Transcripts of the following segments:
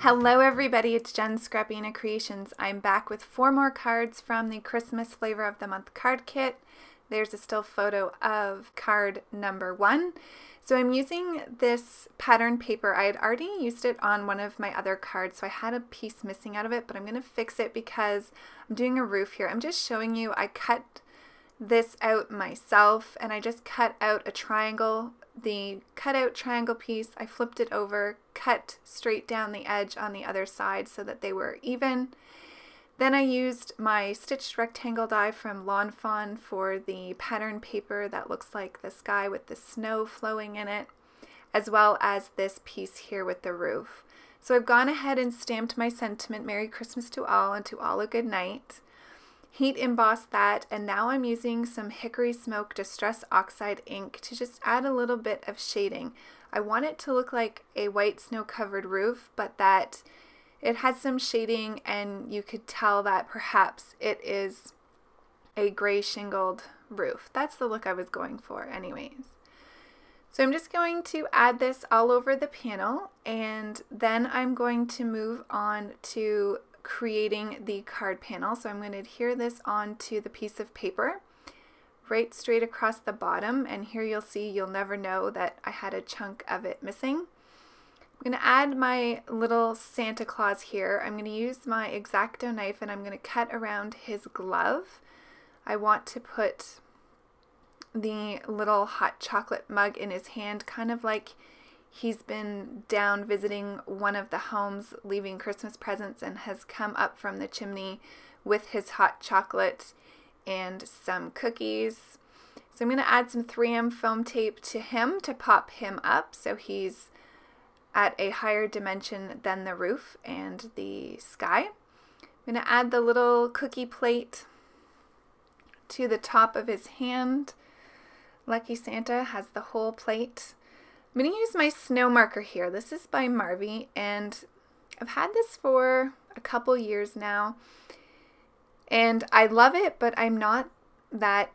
Hello everybody, it's Jen Scrapbena Creations. I'm back with 4 more cards from the Christmas Flavor of the Month card kit. There's a still photo of card number 1. So I'm using this pattern paper. I had already used it on one of my other cards, so I had a piece missing out of it, but I'm going to fix it because I'm doing a roof here. I'm just showing you I cut this out myself and I just cut out a triangle. The cutout triangle piece, I flipped it over, cut straight down the edge on the other side so that they were even. Then I used my stitched rectangle die from Fawn for the pattern paper that looks like the sky with the snow flowing in it, as well as this piece here with the roof. So I've gone ahead and stamped my sentiment, Merry Christmas to all and to all a good night. Heat embossed that, and now I'm using some Hickory Smoke Distress Oxide ink to just add a little bit of shading. I want it to look like a white snow-covered roof, but that it has some shading and you could tell that perhaps it is a gray shingled roof. That's the look I was going for anyways. So I'm just going to add this all over the panel, and then I'm going to move on to creating the card panel. So I'm going to adhere this onto the piece of paper right straight across the bottom, and here you'll see, you'll never know that I had a chunk of it missing. I'm going to add my little Santa Claus here. I'm going to use my X-Acto knife and I'm going to cut around his glove. I want to put the little hot chocolate mug in his hand, kind of like he's been down visiting one of the homes leaving Christmas presents and has come up from the chimney with his hot chocolate and some cookies. So I'm going to add some 3M foam tape to him to pop him up so he's at a higher dimension than the roof and the sky. I'm going to add the little cookie plate to the top of his hand. Lucky Santa has the whole plate. I'm going to use my snow marker here. This is by Marvy, and I've had this for a couple years now, and I love it, but I'm not that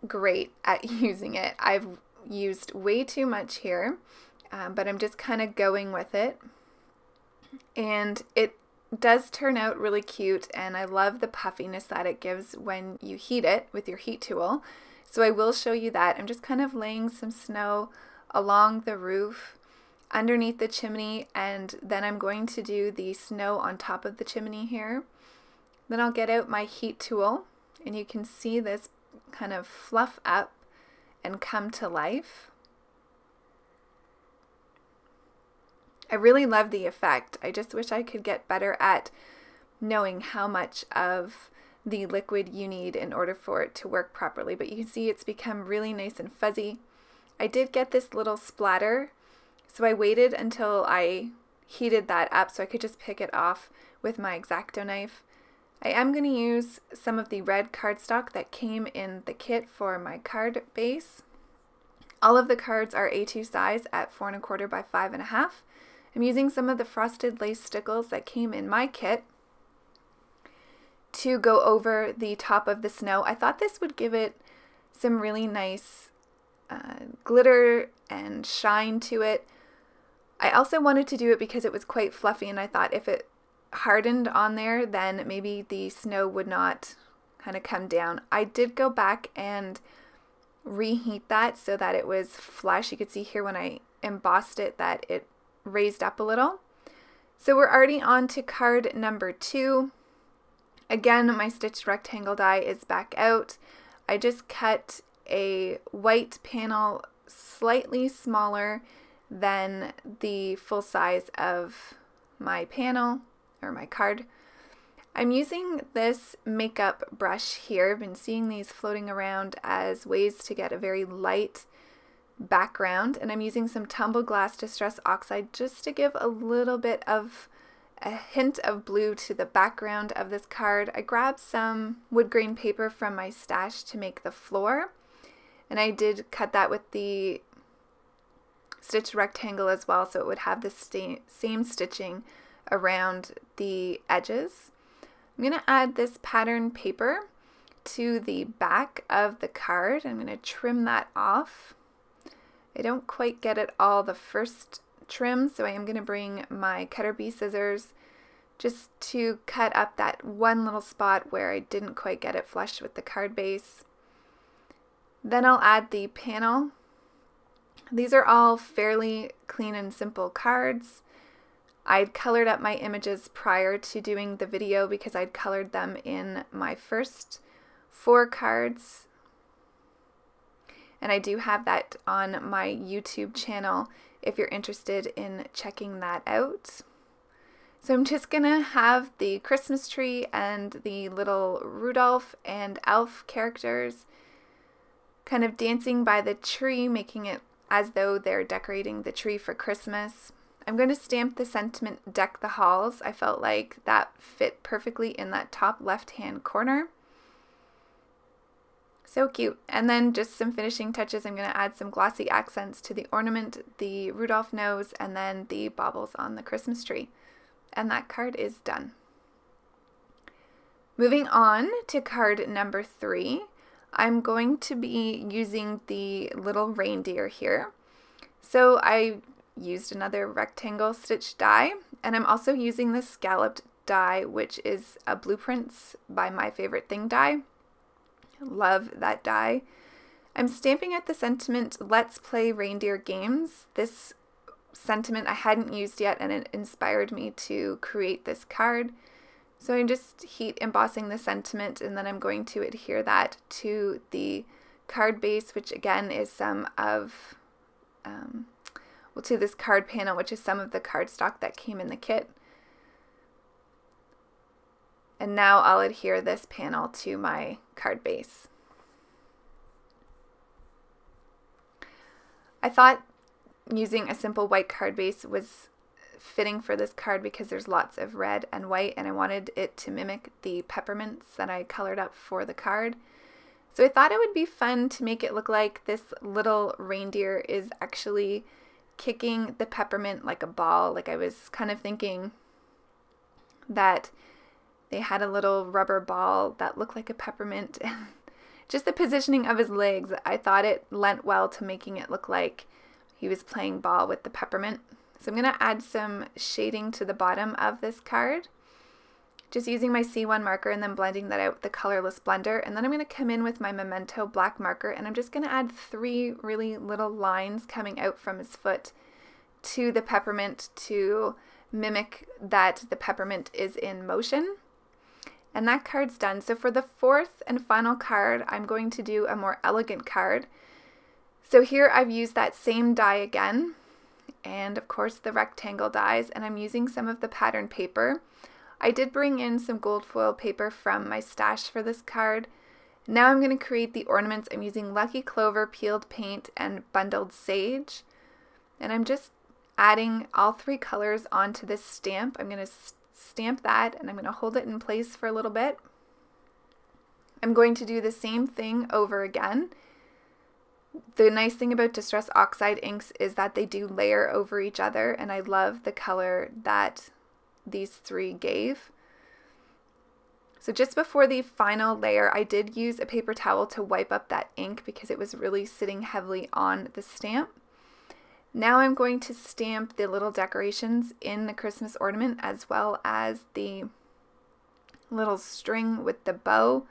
great at using it. I've used way too much here, but I'm just kind of going with it, and it does turn out really cute, and I love the puffiness that it gives when you heat it with your heat tool. So I will show you that. I'm just kind of laying some snow along the roof, underneath the chimney, and then I'm going to do the snow on top of the chimney here. Then I'll get out my heat tool, and you can see this kind of fluff up and come to life. I really love the effect. I just wish I could get better at knowing how much of the liquid you need in order for it to work properly, but you can see it's become really nice and fuzzy. I did get this little splatter, so I waited until I heated that up so I could just pick it off with my X-Acto knife. I am going to use some of the red cardstock that came in the kit for my card base. All of the cards are A2 size at 4 1/4 by 5 1/2. I'm using some of the frosted lace stickles that came in my kit to go over the top of the snow. I thought this would give it some really nice glitter and shine to it. I also wanted to do it because it was quite fluffy, and I thought if it hardened on there, then maybe the snow would not kind of come down. I did go back and reheat that so that it was flush. You could see here when I embossed it that it raised up a little. So we're already on to card number 2. Again, my stitched rectangle die is back out. I just cut a white panel slightly smaller than the full size of my panel or my card. I'm using this makeup brush here. I've been seeing these floating around as ways to get a very light background, and I'm using some Tumbled Glass Distress Oxide just to give a little bit of a hint of blue to the background of this card. I grabbed some wood grain paper from my stash to make the floor, and I did cut that with the stitched rectangle as well, so it would have the same stitching around the edges. I'm going to add this pattern paper to the back of the card. I'm going to trim that off. I don't quite get it all the first trim, so I am going to bring my cutter bee scissors just to cut up that one little spot where I didn't quite get it flush with the card base. Then I'll add the panel. These are all fairly clean and simple cards. I'd colored up my images prior to doing the video because I'd colored them in my first 4 cards. And I do have that on my YouTube channel if you're interested in checking that out. So I'm just gonna have the Christmas tree and the little Rudolph and elf characters kind of dancing by the tree, making it as though they're decorating the tree for Christmas. I'm going to stamp the sentiment "Deck the Halls." I felt like that fit perfectly in that top left-hand corner. So cute. And then just some finishing touches. I'm going to add some glossy accents to the ornament, the Rudolph nose, and then the baubles on the Christmas tree. And that card is done. Moving on to card number 3, I'm going to be using the little reindeer here. So I used another rectangle stitch die, and I'm also using the scalloped die, which is a Blueprints by My Favorite Thing die. Love that die. I'm stamping out the sentiment "Let's Play Reindeer Games." This sentiment I hadn't used yet, and it inspired me to create this card. So I'm just heat embossing the sentiment, and then I'm going to adhere that to the card base, which again is some of, to this card panel, which is some of the cardstock that came in the kit. And now I'll adhere this panel to my card base. I thought using a simple white card base was fitting for this card because there's lots of red and white, and I wanted it to mimic the peppermints that I colored up for the card. So I thought it would be fun to make it look like this little reindeer is actually kicking the peppermint like a ball. Like I was kind of thinking that they had a little rubber ball that looked like a peppermint, and just the positioning of his legs, I thought it lent well to making it look like he was playing ball with the peppermint. So I'm going to add some shading to the bottom of this card, just using my C1 marker and then blending that out with the colorless blender. And then I'm going to come in with my Memento black marker, and I'm just going to add 3 really little lines coming out from his foot to the peppermint to mimic that the peppermint is in motion. And that card's done. So for the 4th and final card, I'm going to do a more elegant card. So here I've used that same die again, and of course the rectangle dies, and I'm using some of the pattern paper. I did bring in some gold foil paper from my stash for this card. Now I'm going to create the ornaments. I'm using Lucky Clover, peeled paint, and bundled sage. And I'm just adding all 3 colors onto this stamp. I'm going to stamp that, and I'm going to hold it in place for a little bit. I'm going to do the same thing over again. The nice thing about Distress Oxide inks is that they do layer over each other, and I love the color that these 3 gave. So just before the final layer, I did use a paper towel to wipe up that ink because it was really sitting heavily on the stamp. Now I'm going to stamp the little decorations in the Christmas ornament, as well as the little string with the bow.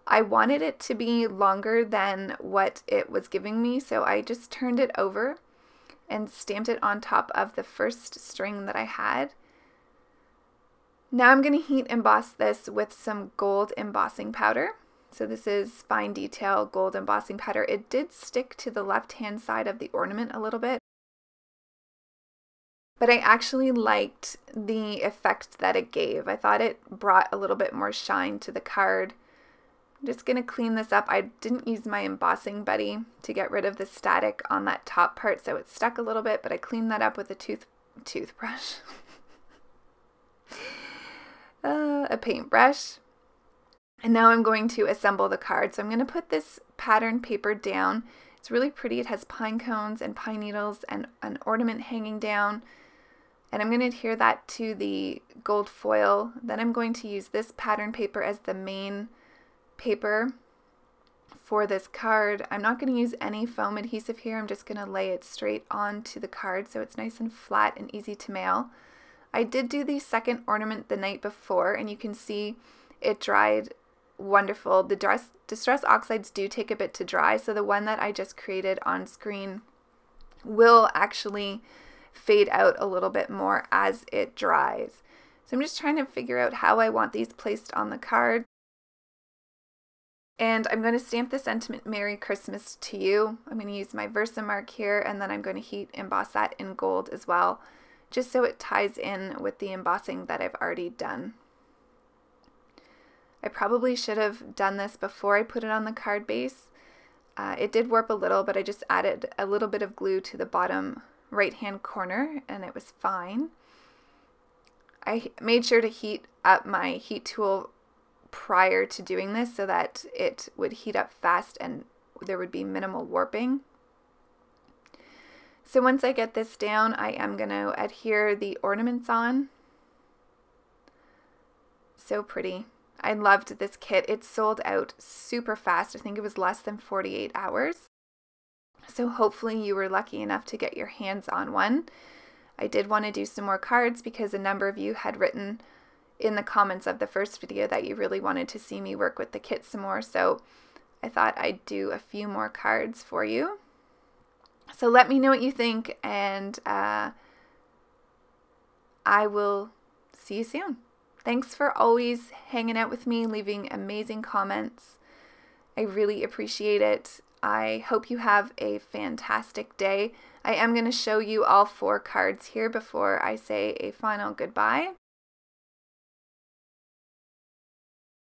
I wanted it to be longer than what it was giving me, so I just turned it over and stamped it on top of the first string that I had. Now I'm going to heat emboss this with some gold embossing powder. So this is fine detail gold embossing powder. It did stick to the left-hand side of the ornament a little bit, but I actually liked the effect that it gave. I thought it brought a little bit more shine to the card. I'm just going to clean this up. I didn't use my embossing buddy to get rid of the static on that top part, so it stuck a little bit, but I cleaned that up with a toothbrush. A paintbrush. And now I'm going to assemble the card. So I'm going to put this pattern paper down. It's really pretty. It has pine cones and pine needles and an ornament hanging down. And I'm going to adhere that to the gold foil. Then I'm going to use this pattern paper as the main paper for this card. I'm not going to use any foam adhesive here. I'm just going to lay it straight onto the card so it's nice and flat and easy to mail. I did do the second ornament the night before, and you can see it dried wonderful. The Distress Oxides do take a bit to dry, so the one that I just created on screen will actually fade out a little bit more as it dries. So I'm just trying to figure out how I want these placed on the card. And I'm going to stamp the sentiment Merry Christmas to you. I'm going to use my Versamark here, and then I'm going to heat emboss that in gold as well, just so it ties in with the embossing that I've already done. I probably should have done this before I put it on the card base. It did warp a little, but I just added a little bit of glue to the bottom right-hand corner, and it was fine. I made sure to heat up my heat tool prior to doing this so that it would heat up fast and there would be minimal warping. So once I get this down, I am going to adhere the ornaments on. So pretty. I loved this kit. It sold out super fast. I think it was less than 48 hours. So hopefully you were lucky enough to get your hands on one. I did want to do some more cards because a number of you had written in the comments of the first video that you really wanted to see me work with the kit some more, so I thought I'd do a few more cards for you. So let me know what you think, and I will see you soon. Thanks for always hanging out with me, leaving amazing comments. I really appreciate it. I hope you have a fantastic day. I am going to show you all 4 cards here before I say a final goodbye.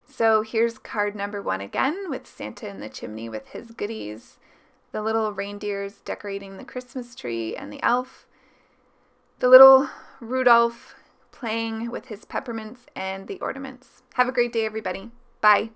So here's card number 1 again, with Santa in the chimney with his goodies, the little reindeers decorating the Christmas tree and the elf, the little Rudolph playing with his peppermints, and the ornaments. Have a great day, everybody. Bye.